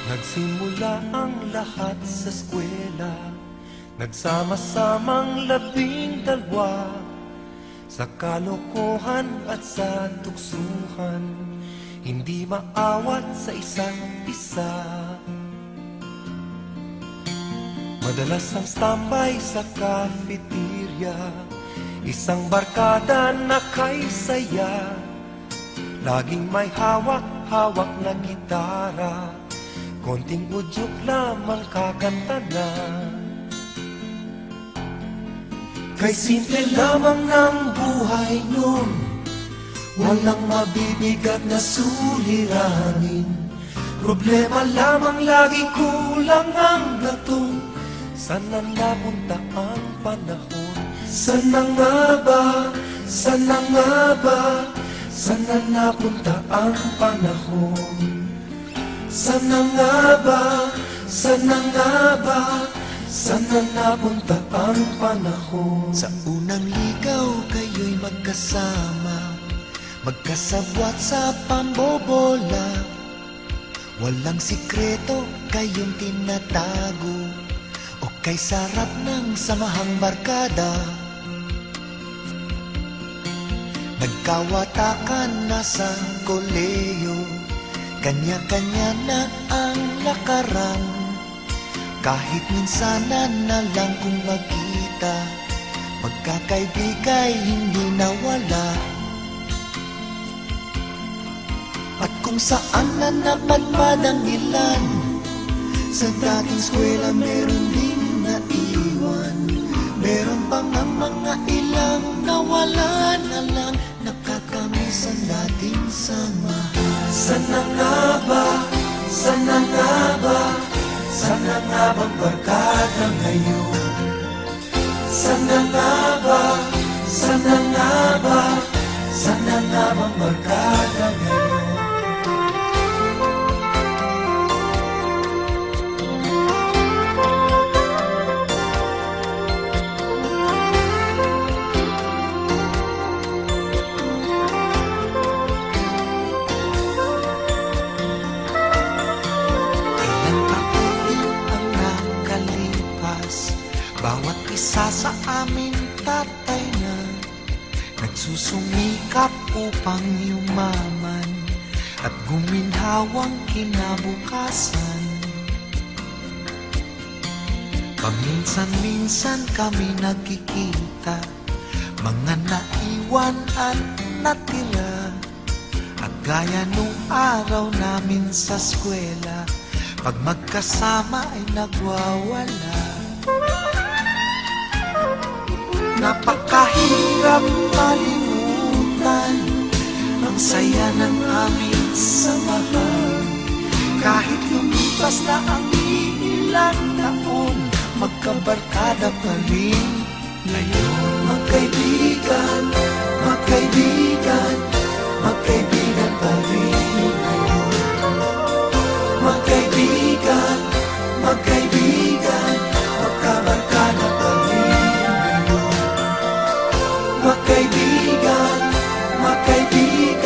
Nagsimula ang lahat sa eskwela, nagsama-samang 12 sa kalokohan at sa tuksuhan, hindi maawat sa isa't isa. Madalas ang standby sa cafeteria, isang barkada na kay saya, laging may hawak-hawak na gitara, konting udyok lamang kakanta na. Kay simple lamang ng buhay nun, walang mabibigat na suliranin. Problema lamang lagi, kulang ang gatong. Saan na napunta ang panahon? Saan na nga ba? Saan na nga ba? Saan na napunta ang panahon? Saan na nga ba? Saan na nga ba? Saan na napunta ang panahon? Sa unang ligaw kayo'y magkasama, magkasabwat sa pambobola. Walang sikreto kayong tinatago, o kay sarap ng samahang barkada. Nagkawatakan na sa koleyo, kanya-kanya na ang lakaran. Kahit minsanan na lang kung magkita, magkakaibigay hindi nawala. At kung saan na napadpad ang ilan, sa dating eskwela meron din naiwan. Meron pa nga mga ilang nawala na lang, nakakamiss ang dating samahan. Saan na nga ba? Saan na nga ba? Saan na nga bang barkada ngayon? Saan na nga ba? Saan na nga ba? Saan na nga bang barkada ngayon? Bawat isa sa amin tatay na nagsusumikap upang yumaman at guminhawang kinabukasan. Paminsan-minsan kami nagkikita, mga naiwan at natira, at gaya nung araw namin sa eskwela, pag magkasama ay nagwawala. Napakahirap malimutan ang saya ng aming samahan. Kahit lumipas na ang ilang taon, magkabarkada pa rin ngayon. Magkaibigan, magkaibigan, magkaibigan.